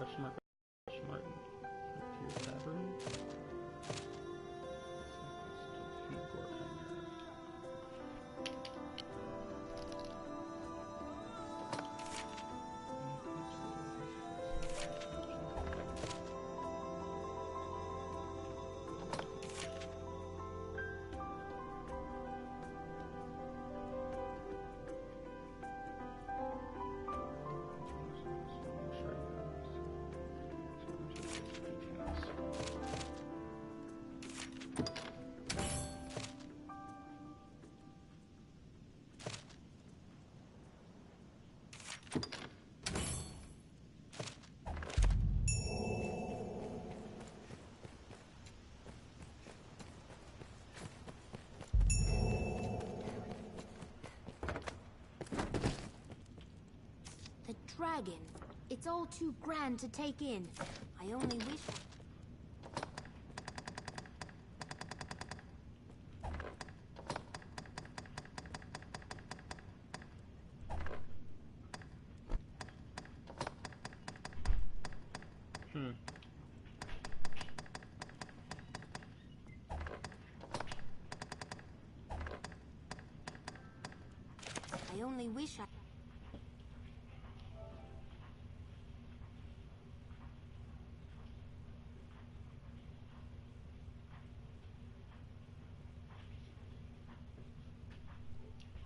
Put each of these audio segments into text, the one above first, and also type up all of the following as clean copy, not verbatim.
question mark. Frontier Tavern. Dragon. It's all too grand to take in. I only wish... I only wish I...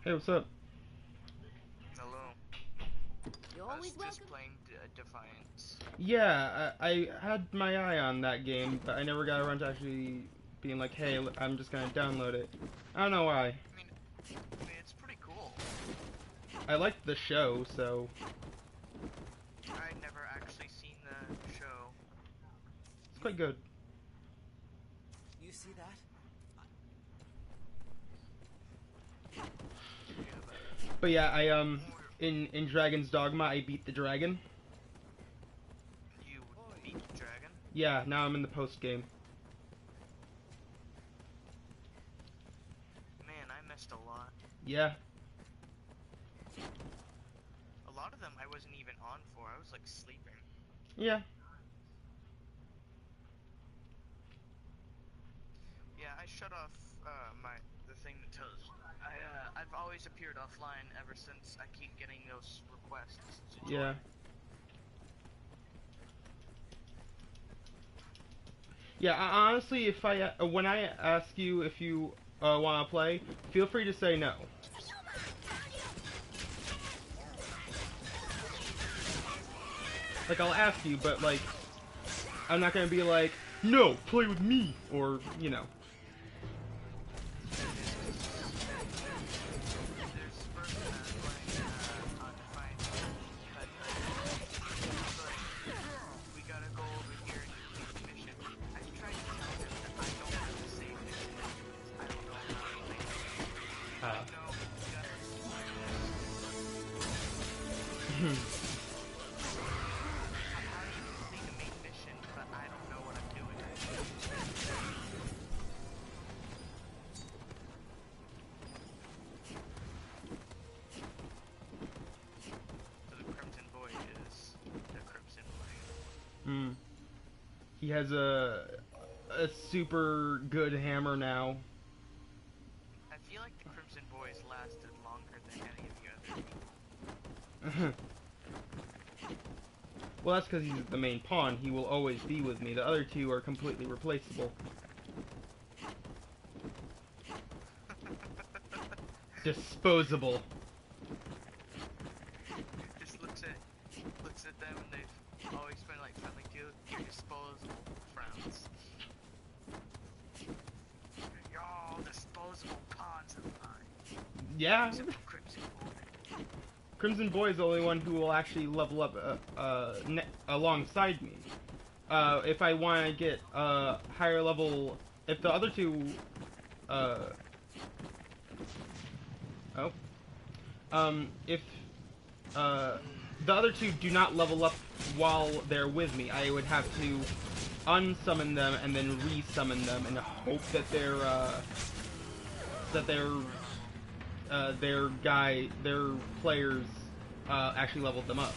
Hey, what's up? Hello. You're I always was just welcome. playing Defiance. Yeah, I had my eye on that game, but I never got around to actually being like, hey, I'm just gonna download it. I don't know why. I mean, it's pretty cool. I liked the show, so... I never actually seen the show. It's quite good. You see that? But yeah, in Dragon's Dogma, I beat the dragon. You beat the dragon? Yeah, now I'm in the post-game. Man, I missed a lot. Yeah. A lot of them I wasn't even on for. I was like sleeping. Yeah. Yeah, I shut off the thing that tells. I've always appeared offline ever since. I keep getting those requests to join. Yeah. Yeah, honestly, if when I ask you if you want to play, feel free to say no. Like, I'll ask you, but like, I'm not gonna be like, no, play with me, or, you know. He has a super good hammer now. I feel like the Crimson Boys lasted longer than any of the other people. Well, that's because he's the main pawn. He will always be with me. The other two are completely replaceable. Disposable. Just looks at them and they've always been like friendly to your disposable friends. Y'all disposable pawns of mine. Yeah. Except for Crimson Boy. Crimson Boy is the only one who will actually level up alongside me. If I want to get higher level, if the other two, if the other two do not level up while they're with me, I would have to unsummon them and then resummon them and hope that their players actually leveled them up.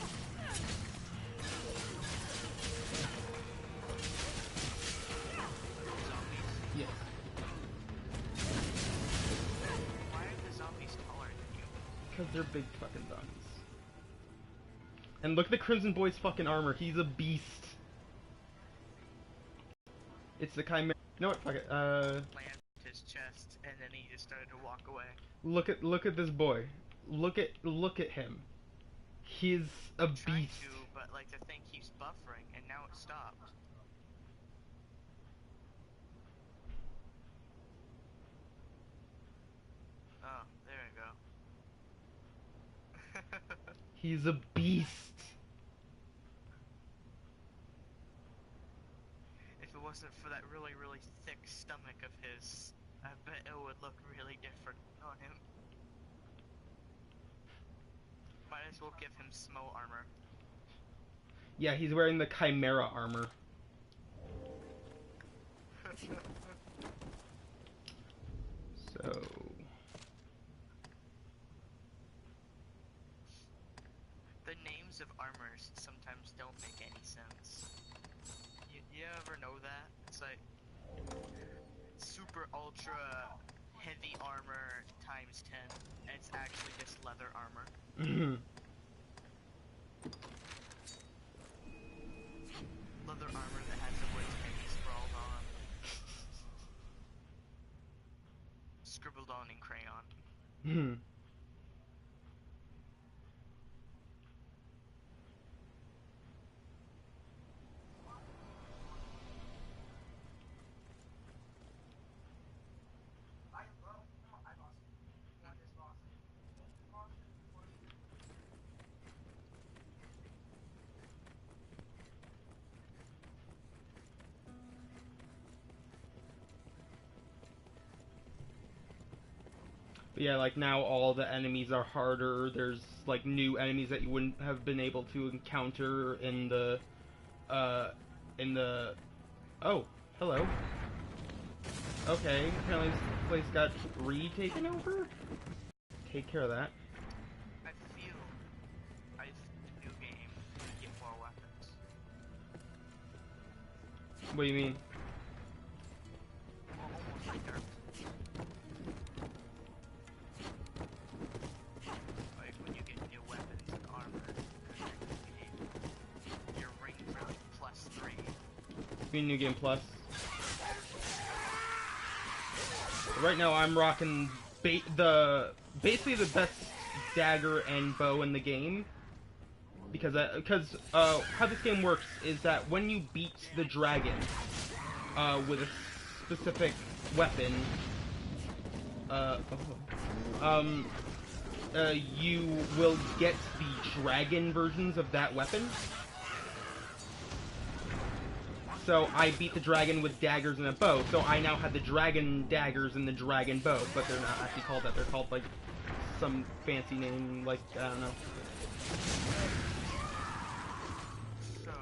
Because they're big fucking zombies. And look at the Crimson Boy's fucking armor. He's a beast. It's the Chimera. You know what? Fuck it. Slammed his chest, and then he just started to walk away. Look at this boy. Look at him. He's a beast. Trying to, but like the thing keeps buffering, and now it stopped. Oh, there we go. He's a beast. If it wasn't for that really, really thick stomach of his, I bet it would look really different on him. Might as well give him Smo armor. Yeah, he's wearing the Chimera armor. So... The names of armors sometimes don't make any sense. You ever know that? It's like super ultra heavy armor times 10, and it's actually just leather armor. Leather armor that has the words heavy scrawled on. Scribbled on in crayon. But yeah, like now all the enemies are harder. There's like new enemies that you wouldn't have been able to encounter in the oh, hello. Okay, apparently this place got retaken over? Take care of that. I feel the new game would get more weapons. What do you mean? Well, almost like Dirt. Like when you get new weapons and armor in the game, your rings are like +3. You mean New Game Plus? Right now I'm rocking basically the best dagger and bow in the game. Because how this game works is that when you beat the dragon with a specific weapon, you will get the dragon versions of that weapon. So I beat the dragon with daggers and a bow, so I now have the dragon daggers and the dragon bow, but they're not actually called that. They're called like some fancy name, like I don't know. So,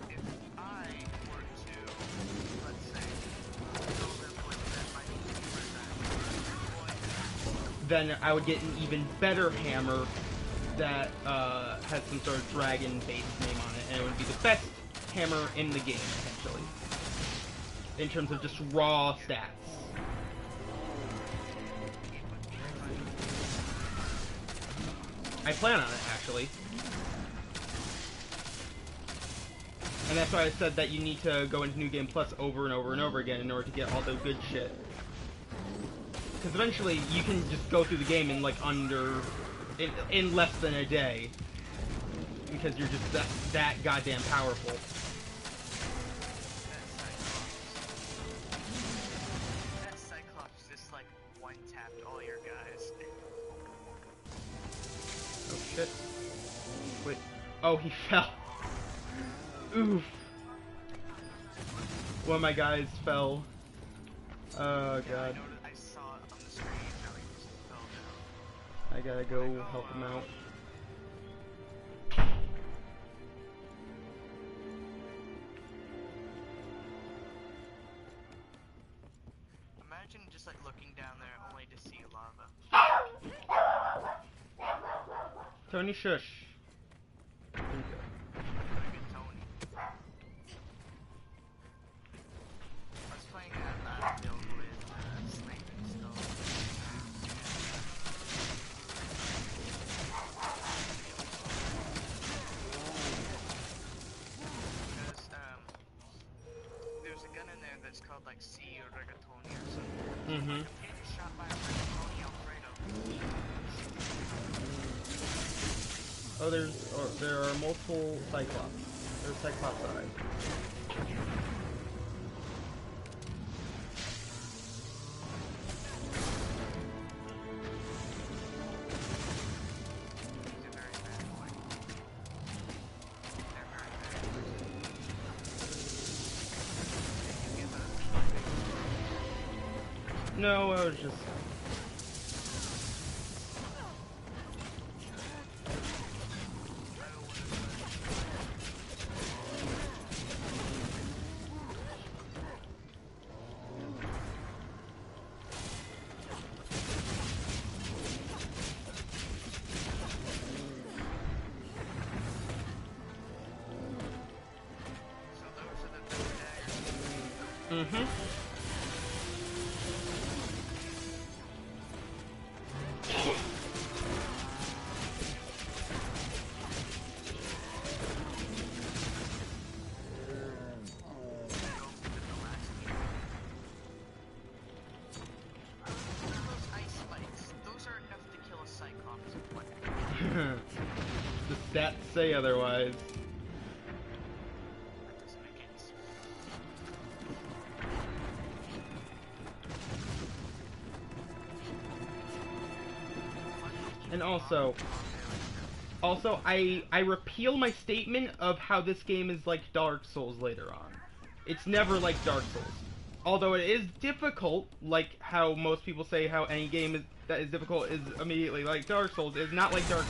if I were to, let's say, go with that might Then I would get an even better hammer that has some sort of dragon-based name on it, and it would be the best hammer in the game, essentially, in terms of just raw stats. I plan on it, actually. And that's why I said that you need to go into New Game Plus over and over and over again in order to get all the good shit. Because eventually you can just go through the game in like in less than a day. Because you're just that goddamn powerful. That Cyclops just like one-tapped all your guys. Oh shit. Wait. Oh, he fell. Oof. One of my guys fell. Oh god. I saw it on the screen how he just fell down. I gotta go help him out. Imagine just like looking down there only to see lava. Tony, shush. There you go. Look at Tony. I was playing that build with sniping still. Mm-hmm. Getting shot by a red pony Alfredo. Oh, there are multiple Cyclops. There's Cyclopsi. He's a very bad boy. They're very bad boys. Did you give up? No, I was just... So those are the big daggers. Mm-hmm. Those ice spikes, those are enough to kill a Cyclops in 1 hit. The stats say otherwise. That doesn't make any sense. And also, I repeal my statement of how this game is like Dark Souls later on. It's never like Dark Souls. Although it is difficult, like how most people say how any game that is difficult is immediately like Dark Souls, it's not like Dark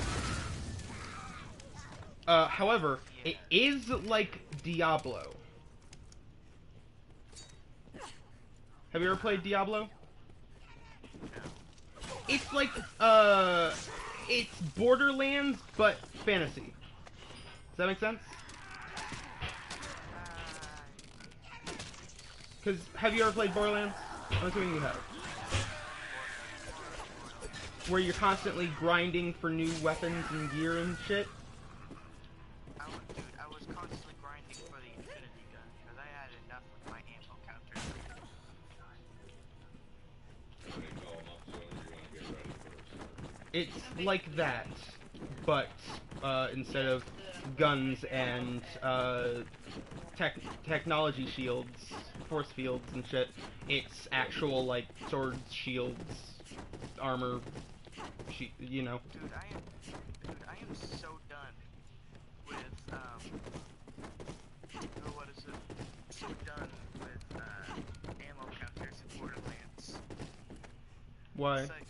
Souls. However, it is like Diablo. Have you ever played Diablo? It's like, it's Borderlands, but fantasy. Does that make sense? Because, have you ever played Borderlands? I'm assuming you have. Where you're constantly grinding for new weapons and gear and shit? Dude, I was constantly grinding for the Infinity Gun, because I had enough with my ammo counter. It's like that, but instead of guns and technology shields, force fields and shit, it's actual like swords, shields, armor, you know. Dude, I am so done with, what is it? So done with, ammo counters in Borderlands. Why? It's like,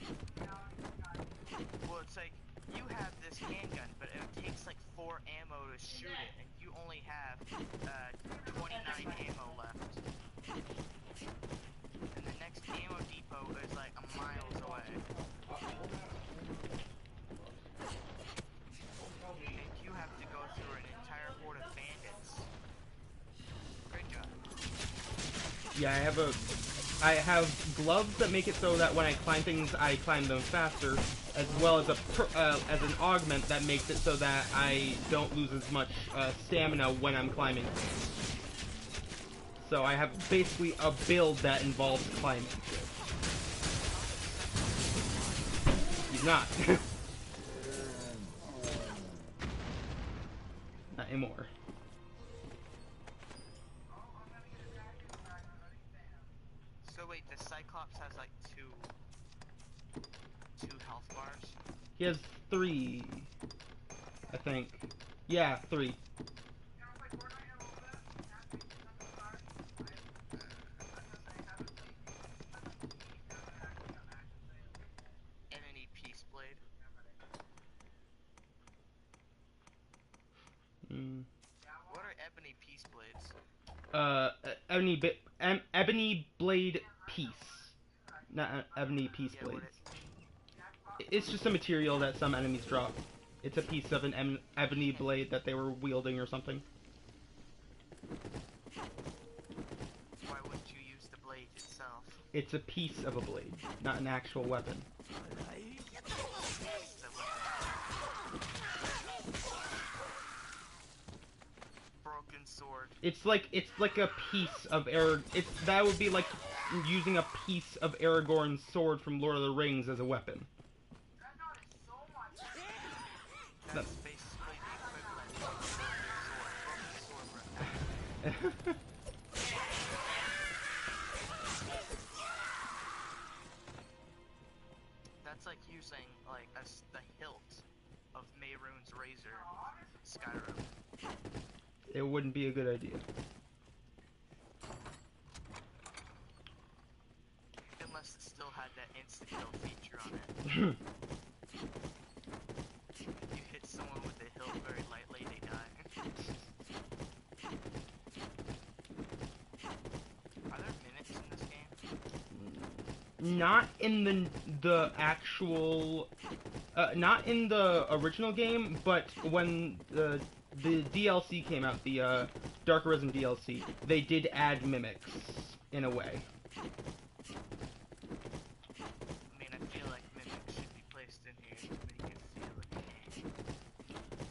well, it's like, you have this handgun, but it takes like 4 ammo to shoot it, and you only have, 29 ammo left. And the next ammo depot is like miles away. And you have to go through an entire horde of bandits. Great job. Yeah, I have gloves that make it so that when I climb things, I climb them faster, as well as as an augment that makes it so that I don't lose as much stamina when I'm climbing. So I have basically a build that involves climbing. He's not. Not anymore. So wait, the Cyclops has like two health bars? He has 3, I think. Yeah, 3. And any Peace Blade? What are Ebony Peace Blades? Ebony Blade Piece. Not Ebony Peace Yeah, Blades. It's just a material that some enemies drop. It's a piece of an ebony blade that they were wielding or something. Why wouldn't you use the blade itself? It's a piece of a blade, not an actual weapon. The weapon. Broken sword. It's like a piece of air. That would be like using a piece of Aragorn's sword from Lord of the Rings as a weapon. That's basically the equivalent of a sword. That's like using like the hilt of Mehrunes' razor in Skyrim. It wouldn't be a good idea. Unless it still had that insta-kill feature on it. You hit someone with the hilt very lightly, they die. Are there mimics in this game? Not in the actual, not in the original game, but when the DLC came out, the Dark Arisen DLC, they did add mimics in a way. I mean, I feel like mimics should be placed in here to make it feel like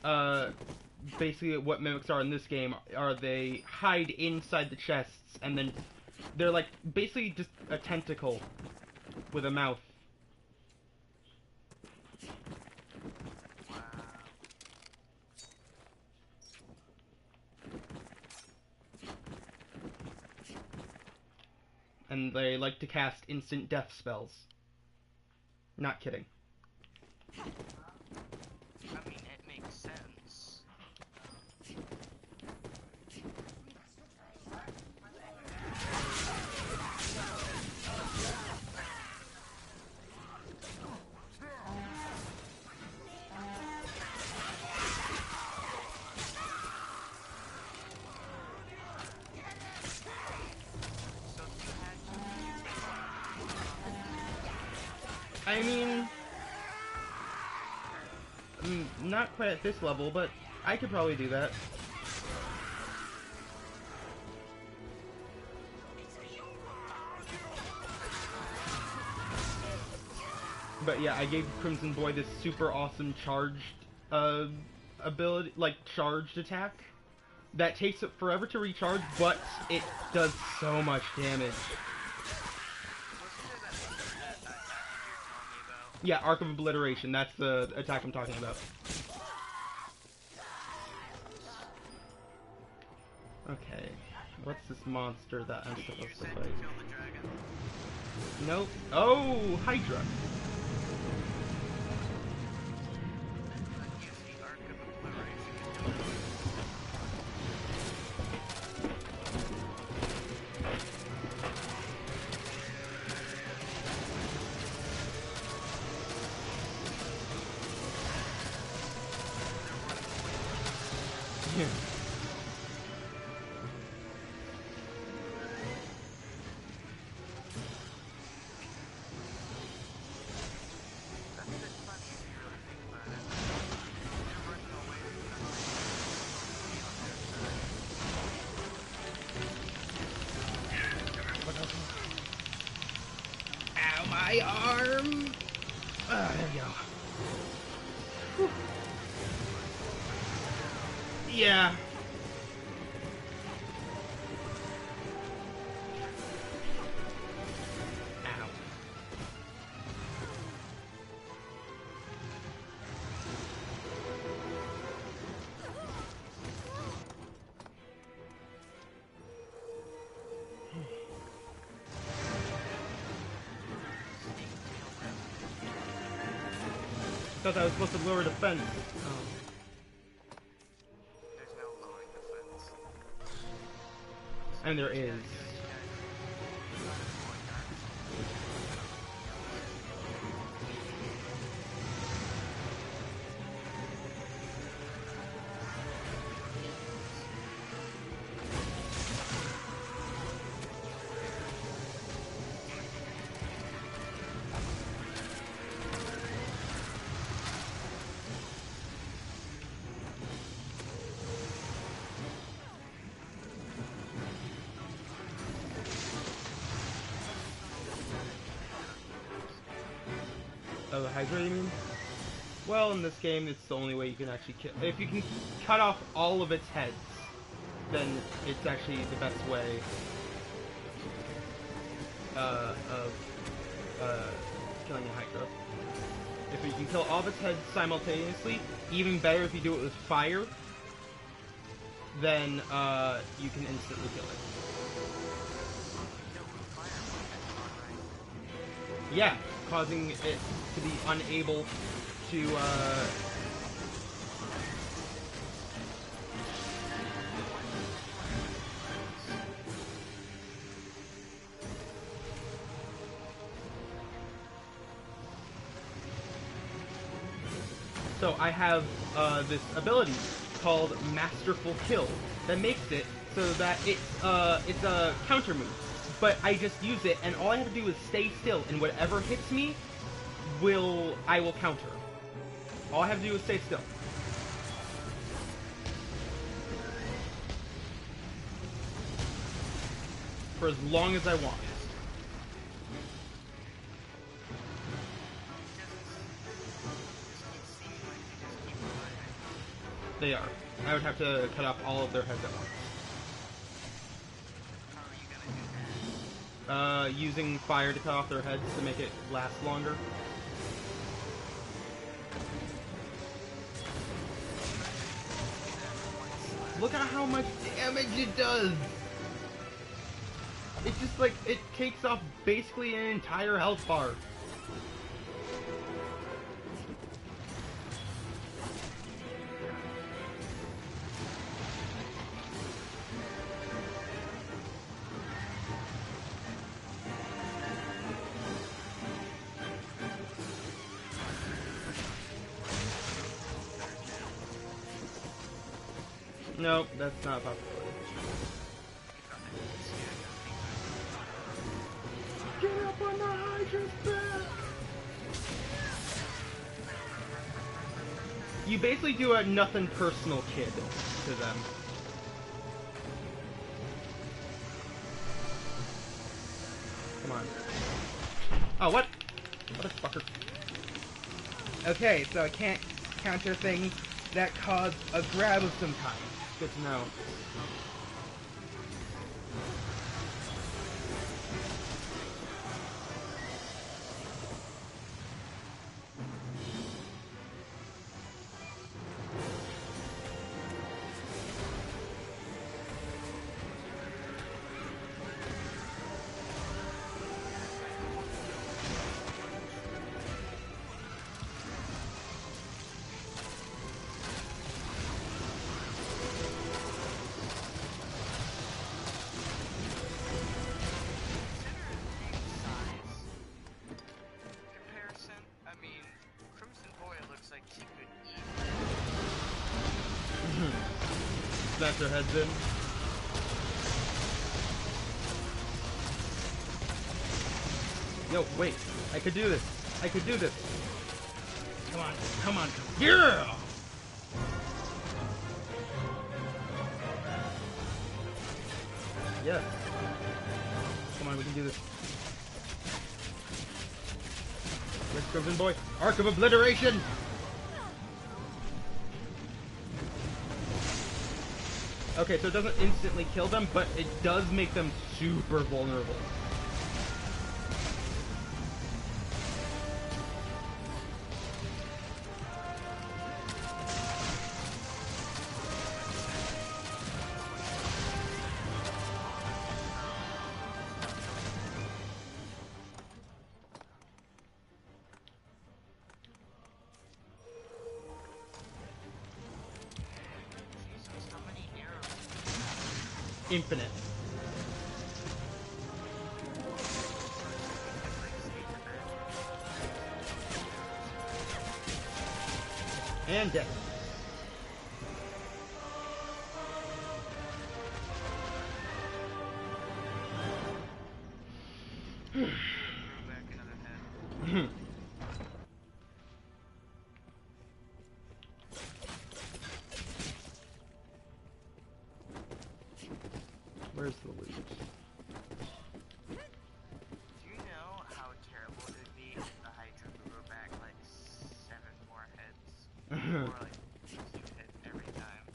a game. Basically what mimics are in this game are they hide inside the chests, and then they're like basically just a tentacle with a mouth. Wow. And they like to cast instant death spells. Not kidding. I mean, it makes sense. So if you had to I mean, not quite at this level, but I could probably do that. But yeah, I gave Crimson Boy this super awesome charged ability, like charged attack, that takes it forever to recharge, but it does so much damage. Yeah, Arc of Obliteration, that's the attack I'm talking about. Okay, what's this monster that I'm supposed to fight? Nope. Oh, Hydra. Yeah. Ow, my arm! Ah, there we go. Whew. Yeah. Ow. Thought I was supposed to lower defense. Oh. There's no lowering defense. And there is. Oh, the Hydra, you mean? Well, in this game, it's the only way you can actually kill. If you can cut off all of its heads, then it's actually the best way. of killing a Hydra. If you can kill all of its heads simultaneously, even better if you do it with fire, then you can instantly kill it. Yeah, causing it to be unable to So I have this ability called Masterful Kill that makes it so that it's a counter move. But I just use it, and all I have to do is stay still, and whatever hits me, I will counter. All I have to do is stay still. For as long as I want. They are. I would have to cut off all of their heads at once. Using fire to cut off their heads to make it last longer. Look at how much damage it does! It's just like, it takes off basically an entire health bar. No, that's not a possibility. Get up on the Hydra's back! You basically do a nothing personal kid to them. Come on. Oh, what? What a fucker. Okay, so I can't counter things that cause a grab of some kind. Good to know. Smash their heads in. Yo, wait. I could do this. I could do this. Come on. Come on. Yeah! Yes. Come on, we can do this. Yes, Crimson Boy. Arc of Obliteration! Okay, so it doesn't instantly kill them, but it does make them super vulnerable. Infinite. And death. Where's the loot? Do you know how terrible it would be if the Hydra could grow back like 7 more heads? Or like 2 heads every time.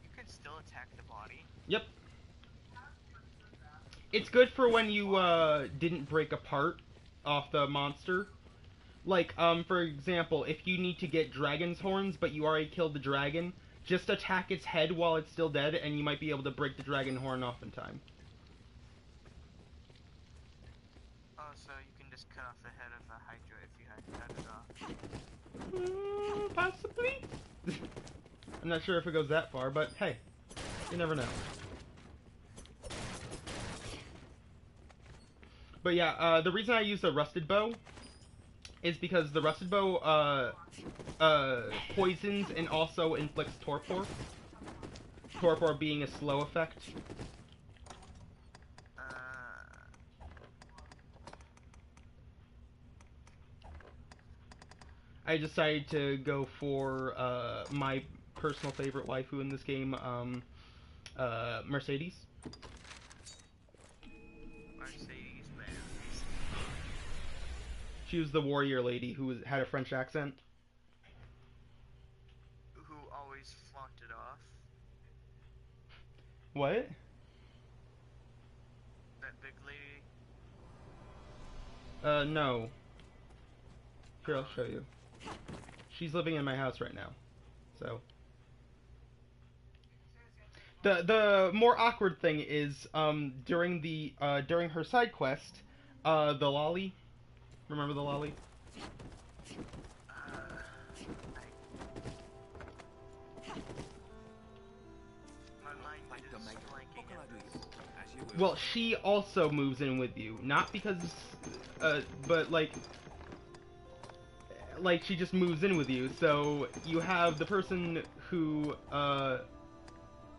You can still attack the body. Yep. it's good for when you didn't break apart off the monster. Like, for example, if you need to get dragon's horns, but you already killed the dragon, just attack its head while it's still dead, and you might be able to break the dragon horn off in time. Oh, so you can just cut off the head of a Hydra if you had cut it off. Possibly? I'm not sure if it goes that far, but hey, you never know. But yeah, the reason I use the rusted bow is because the rusted bow poisons and also inflicts torpor. Torpor being a slow effect. I decided to go for my personal favorite waifu in this game, Mercedes. She was the warrior lady who had a French accent. Who always flaunted it off. What? That big lady? No. Here, I'll show you. She's living in my house right now. So. The more awkward thing is, during her side quest, the lolly. Remember the lolly? Well, she also moves in with you. Not because, but like she just moves in with you. So you have the person who,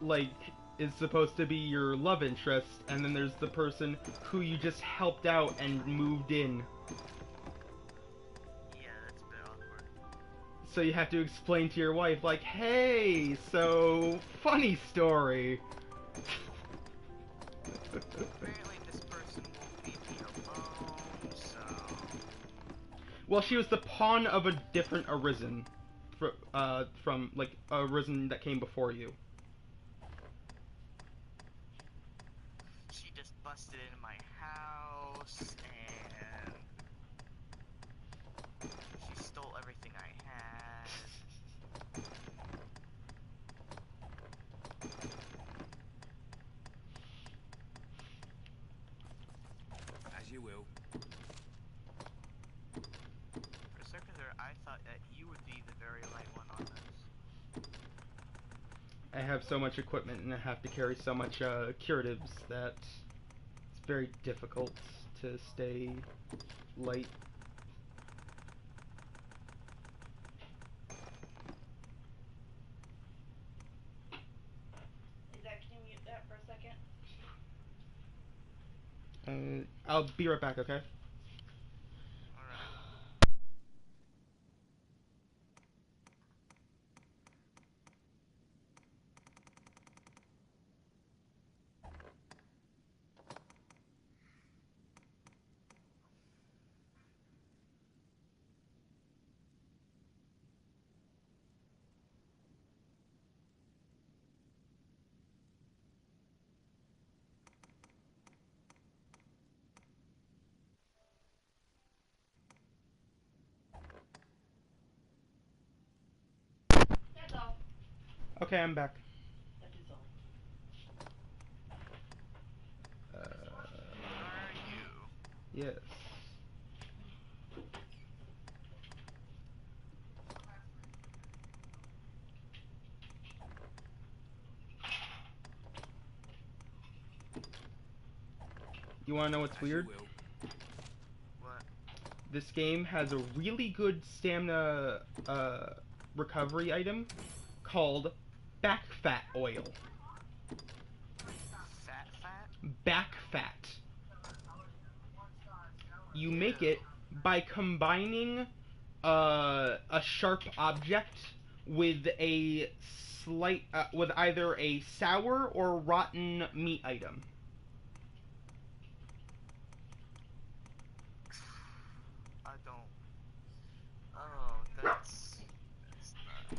like, is supposed to be your love interest, and then there's the person who you just helped out and moved in. Yeah, that's a bit awkward. So you have to explain to your wife, like, hey, so, funny story. Apparently this person won't leave me alone, so... Well, she was the pawn of a different Arisen. From, like, a Arisen that came before you. She just busted into my house, and... she stole everything I had. As you will. For a second there, I thought that you would be the very light one on this. I have so much equipment and I have to carry so much curatives that it's very difficult to stay light. Can you mute that for a second? I'll be right back, okay? That's all. Okay, I'm back. That is all. Are you? Yes. You wanna know what's weird? What? This game has a really good stamina recovery item called back fat oil. Back fat. You make it by combining a sharp object with a slight with either a sour or rotten meat item. I don't. Oh, that's not good.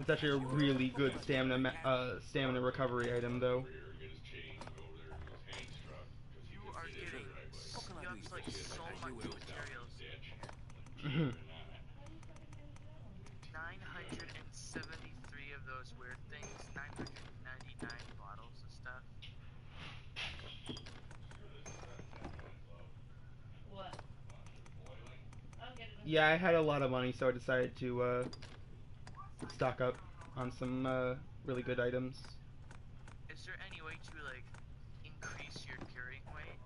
It's actually a really good stamina recovery item, though. You are getting What can I do for like you? so As you much will. materials. Mhm. 973 of those weird things, 999 bottles of stuff. What? I'll get it in a Yeah, I second. had a lot of money, so I decided to stock up on some really good items. Is there any way to like increase your carrying weight?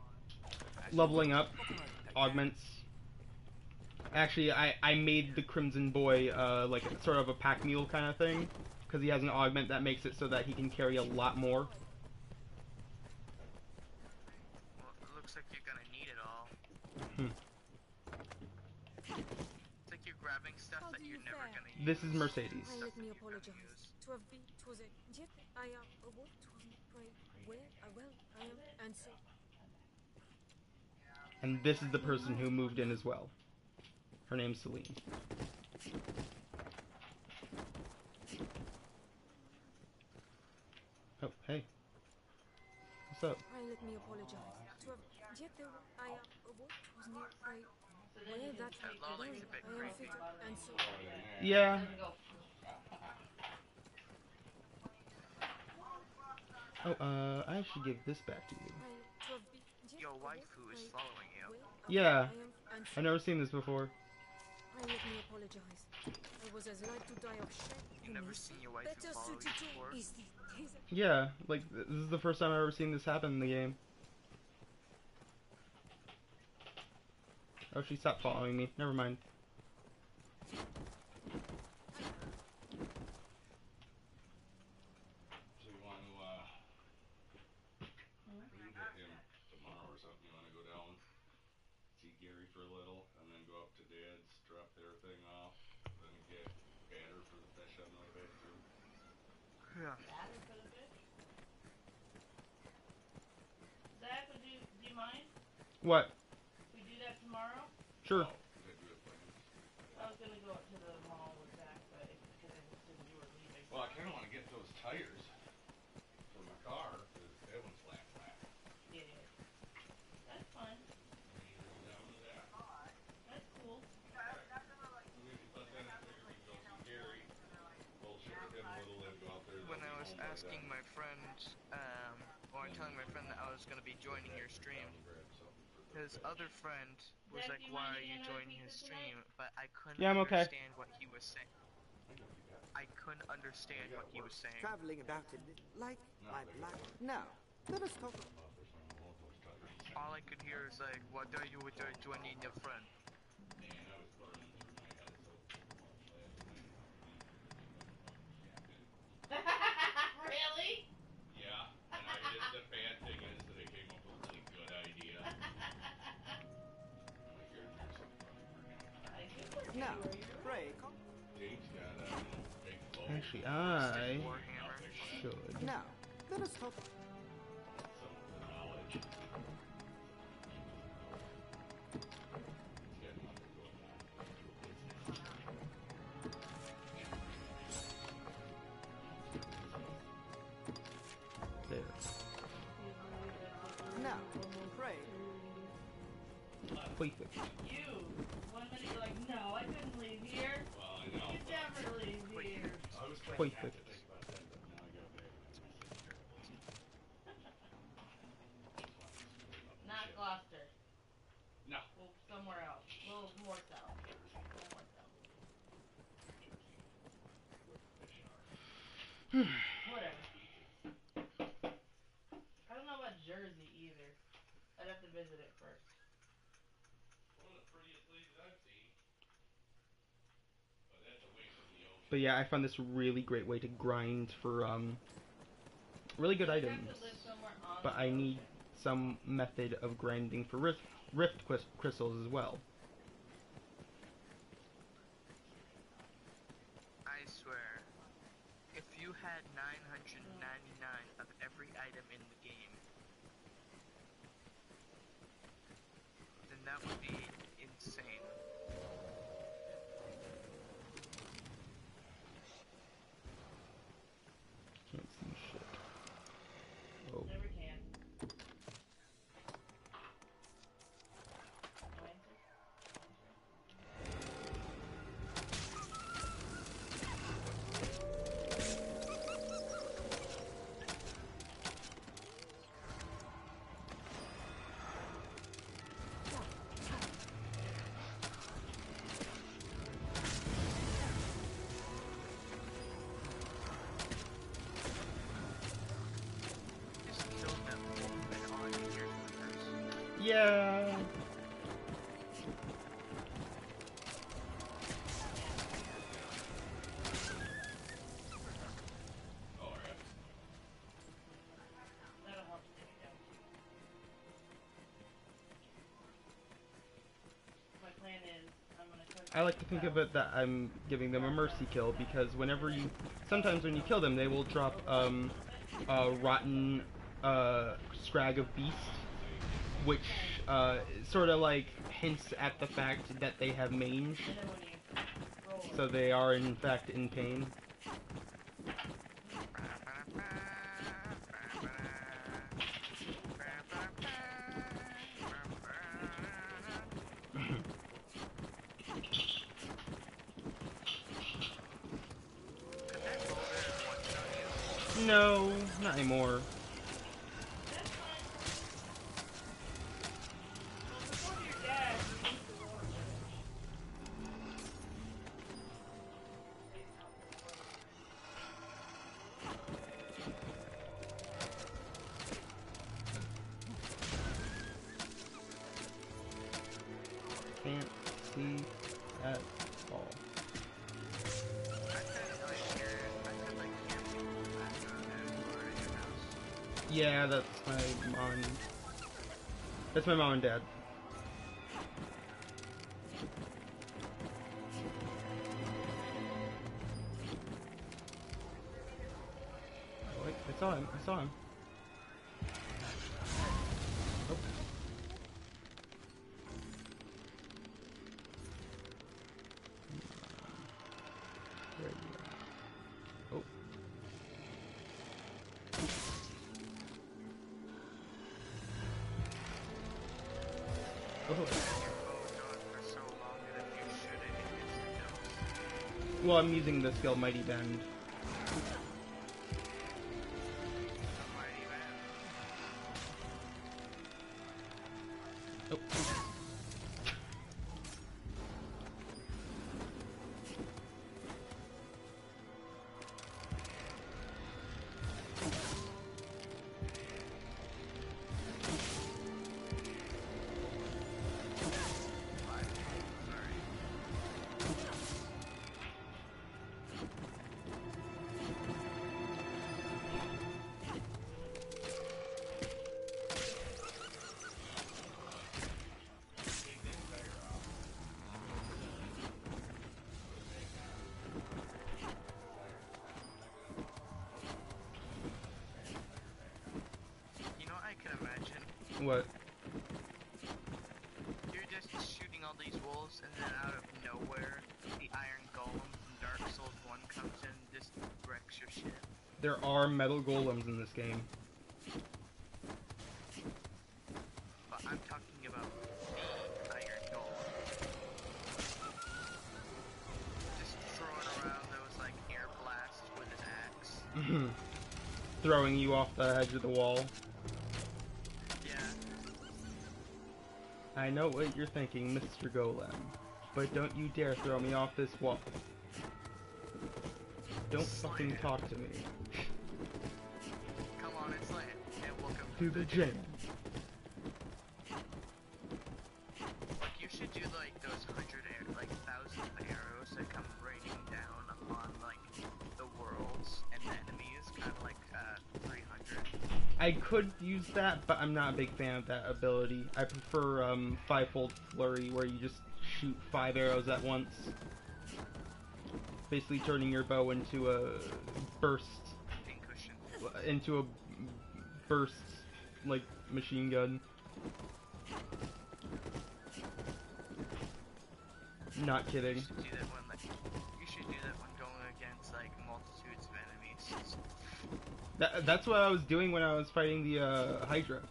As you Leveling will. up, What can I do? augments. Actually, I made the Crimson Boy like sort of a pack mule kind of thing, because he has an augment that makes it so that he can carry a lot more. Well, it looks like you're gonna need it all. Hmm. It's like you're grabbing stuff How that do you're you never fare? gonna use. This is Mercedes. Pray Stuff let that me you're gonna apologize. use. To have been, 'twas a yet I am a what? 'Twasn't pray where I well I am and so And this is the person who moved in as well. Her name's Celine. Oh, hey. What's up? pray let me apologize. To have yet I am a what? 'Twas near pray So then where you that can That lolling's a bit I am creepy. fitted and so Yeah. doesn't go. Oh, I should give this back to you. pray to have been yet Your a what? waifu is Pray following you. where Yeah. I am and so I've never seen this before. pray let me apologize. I was as like to die of shame. You never seen your waifu Better follow you suited before? to is the case. Yeah, like, this is the first time I've ever seen this happen in the game. Oh, she stopped following me. Never mind. So you want to, we can get him tomorrow or something. You want to go down, see Gary for a little, and then go up to Dad's, drop their thing off, then get batter for the fish on the way back through. Yeah. Batter for the fish? Zach, do you mind What? if we do that tomorrow? Sure. Oh, you gotta do the plans. I was gonna go up to the mall with Zach, but because I assumed you were leaving. Well, I kind of want to get those tires for my car, because that one's flat. Yeah. That's fine. Are you down with that? That's cool. But then I figure we can go see Gary, bullshit with him a little, and go out there. When they'll I be was home by asking then. my friend, or telling my friend that I was gonna be joining your stream, Grab something for the his fish. other friend was Zach, like, do you "Why mind are getting you another joining his pizza tonight? stream?" But I couldn't Yeah, I'm okay. understand what he was saying. I couldn't understand what he was saying. Traveling about it like No, my they black. got Now, let us talk. those tires. All I could hear is like, "What are you joining your friend?" Man, I was burning through my head so much last night. Really? Yeah, and the bad thing is that I came up with a really good idea. Like, here's something I can put you Now, where you're pray, come. James got a big bow. Actually, Stick I Warhammer. should. Now, let us talk. Some of the knowledge. He's got nothing going on. There. Now, pray. Perfect. You. 1 minute you're like, no, I couldn't leave here. Well, I know. You never leave here. I was trying not to Perfect. think about that, but now I got back and it's Not Gloucester. No. Well, somewhere else. A little more south. A little more south. Whatever. I don't know about Jersey either. I'd have to visit it first. One of the prettiest places I've seen. But that's away from the ocean. But yeah, I found this really great way to grind for really good You'd have items. to live somewhere on But the I need ocean. some method of grinding for rift crystals as well. I swear, if you had 999 of every item in the game, then that would be insane. Yeah. That'll help take it down. My plan is I'm gonna cook. I like to think of it that I'm giving them a mercy kill because whenever you, sometimes when you kill them, they will drop a rotten scrag of beast, which sort of like hints at the fact that they have mange, And then when you roll so they are in fact in pain. No, not anymore. before your dad released the roller. Can't see at all. Yeah, that's my mom. That's my mom and dad. Oh, wait, I saw him. I saw him. Oh. There you go. Oh. Oh. Well, I'm using the skill Mighty Bend. Oh. What? You're just shooting all these wolves, and then out of nowhere, the Iron Golem from Dark Souls 1 comes in and just wrecks your shit. There are metal golems in this game. But I'm talking about the Iron Golem. Just throwing around those, like, air blasts with his axe. Throwing you off the edge of the wall. I know what you're thinking, Mr. Golem, but don't you dare throw me off this wall. Don't fucking talk to me. Come on, it's like, and welcome To the jam. Like, you should do, like, those 1,000 arrows that come raining down upon, like, the worlds and the enemies, kind of like, 300. I could use that, but I'm not a big fan of that ability. I prefer fivefold flurry, where you just shoot 5 arrows at once, basically turning your bow into a burst, like machine gun. Not kidding. You should do that one going against like multitudes of enemies. That's what I was doing when I was fighting the Hydra.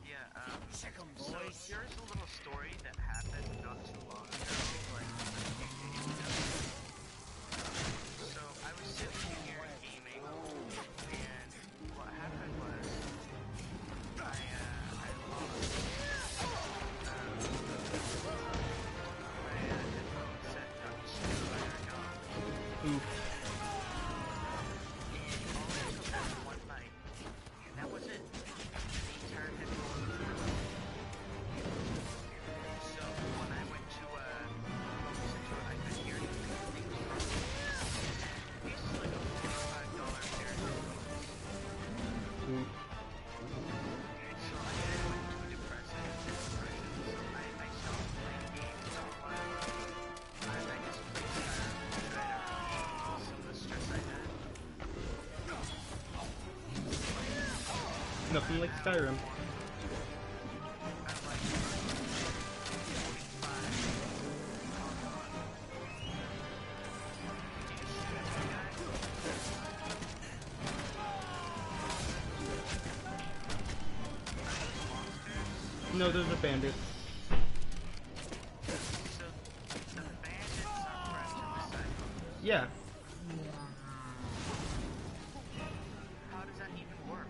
Yeah, so here's a little story that happened not too long ago, like a few days ago. So I was sitting here gaming, and what happened was I lost my headphone set up to Iron Oof. And all it took was one bite. And that was it. The entire head roll was through. So when I went to listen to it, I could hear it. This is like a $45 pair of headphones. Oof. So I went to a depressive depression. So I stopped playing games for a while. I just played Skyrim to try to relieve some of the stress I had. Nothing like Skyrim. I'm like 45. No, there's a bandit. So the bandits are friends with the Cyclops. Yeah. How does that even work?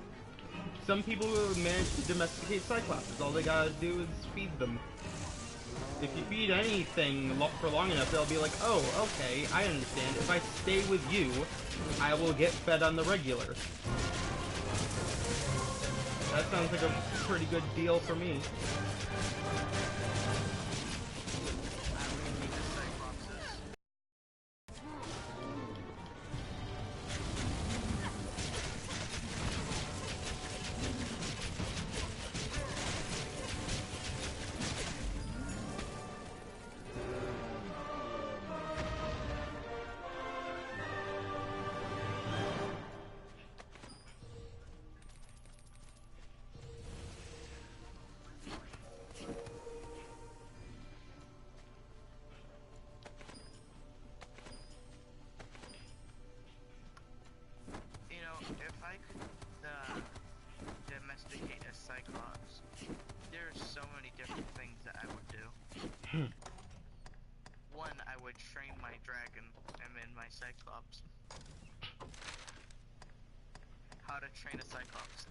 Some people manage to domesticate Cyclops. All they gotta do is feed them. If you feed anything for long enough, they'll be like, oh, okay, I understand. If I stay with you, I will get fed on the regular. That sounds like a pretty good deal for me. I would need the Cyclopses. You know, if I could domesticate a Cyclops, there's so many different things that I would do. One, I would train my dragon and then my Cyclops. How to train a Cyclops.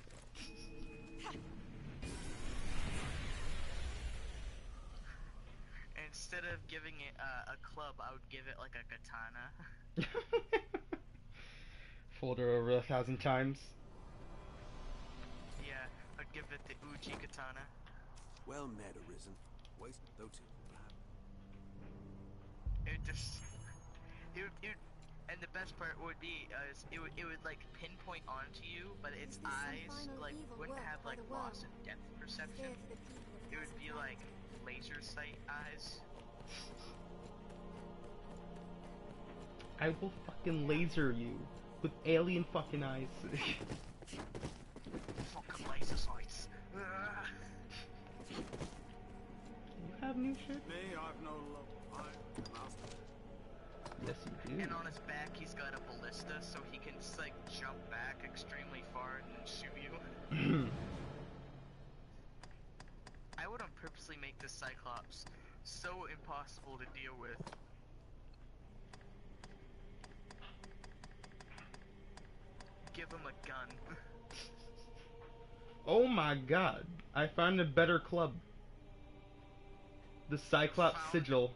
Instead of giving it a club, I would give it like a katana. Fold her over 1,000 times. Yeah, I'd give it the Uchi katana. Well met, Arisen. Waste though too. It just, and the best part would be is it would like pinpoint onto you, but its eyes like wouldn't have like loss in depth perception. It would be like laser sight eyes. I will fucking laser you with alien fucking eyes. Fucking laser sights. You have new shit? Nay, I've no love. I'm the master. Yes, you do. And on his back, he's got a ballista, so he can just like jump back extremely far and then shoot you. I would on purposely make this Cyclops so impossible to deal with. Give him a gun. Oh my god. I found a better club. The Cyclops Found- Sigil.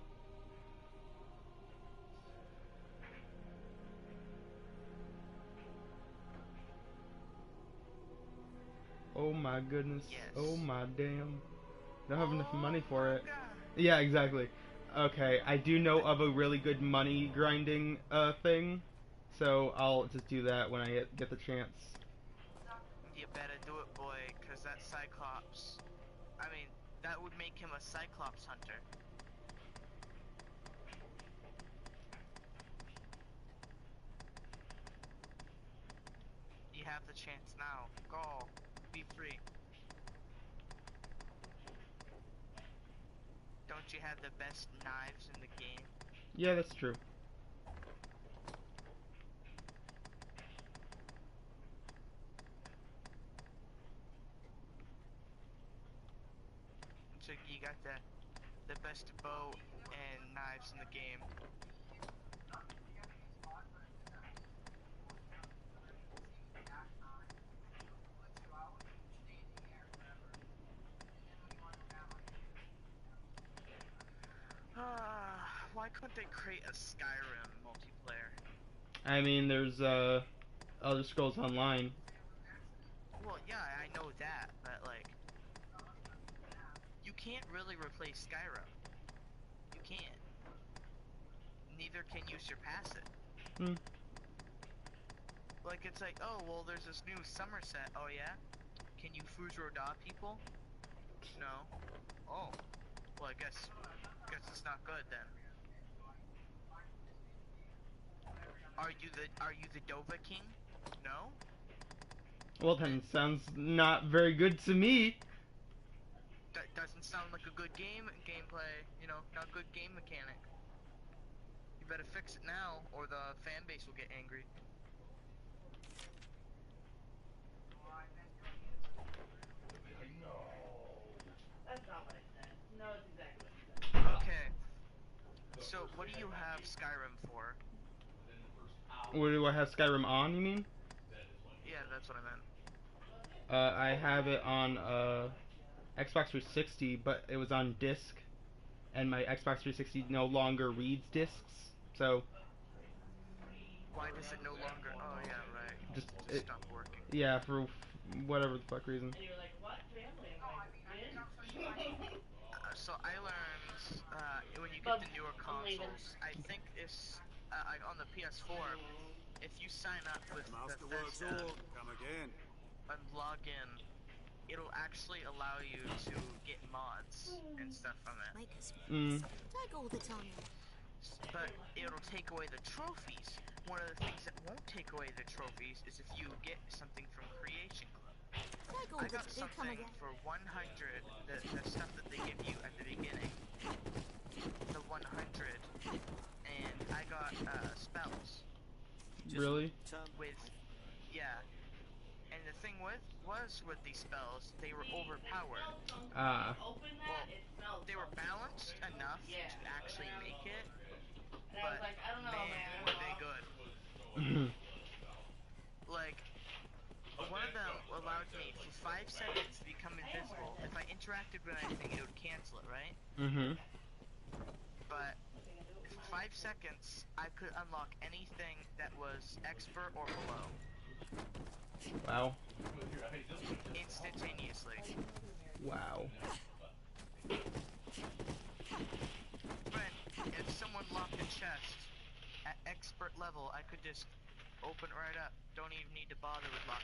Oh my goodness. Yes. Oh my damn. Don't have enough money for my it. God. Yeah, exactly. Okay, I do know of a really good money grinding thing. So I'll just do that when I get the chance. You better do it, boy, cause that Cyclops, I mean, that would make him a Cyclops hunter. You have the chance now. Go. Be free. Don't you have the best knives in the game? Yeah, that's true. So you got the best bow and knives in the game. Why couldn't they create a Skyrim multiplayer? I mean, there's Elder Scrolls Online. Well, yeah, I know that, but like, you can't really replace Skyrim. You can't. Neither can you surpass it. Hmm. Like, it's like, oh, well, there's this new Somerset. Oh, yeah? Can you Fuzro-da people? No. Oh. Well, I guess it's not good then. Are you the Dova King? No? Well, then, sounds not very good to me. That doesn't sound like a good gameplay, you know, not good game mechanic. You better fix it now, or the fan base will get angry. That's not what I said. No, it's exactly what you said. Okay. So, what do you have Skyrim for? What do I have Skyrim on, you mean? Yeah, that's what I meant. I have it on Xbox 360, but it was on disc, and my Xbox 360 no longer reads discs, so Why does it no longer... Oh, yeah, right. just Just stopped working. yeah, for whatever the fuck reason. And you're like, what family? I'm like, So I learned when you get Bub, the newer I'm leaving. consoles, I think it's on the PS4. If you sign up with Masterworks Bethesda all. Come again. and log in, it'll actually allow you to get mods and stuff from it. Make us Mm. take all the time. But it'll take away the trophies. One of the things that won't take away the trophies is if you get something from Creation Club. Take all I the got come something again. for 100, the stuff that they give you at the beginning. The 100. And I got spells Really? with, yeah. And the thing with these spells, they were overpowered. Ah. Open that, Well, it smells they were fucking balanced enough Yeah. to actually make it, And I was but like, I don't know, man, man. were they good. Like, one of them allowed me for 5 seconds to become invisible. If I interacted with anything, it would cancel it, right? Mhm. But for 5 seconds, I could unlock anything that was expert or below. Wow. Instantaneously. Wow. But if someone locked a chest at expert level, I could just open it right up. Don't even need to bother with locking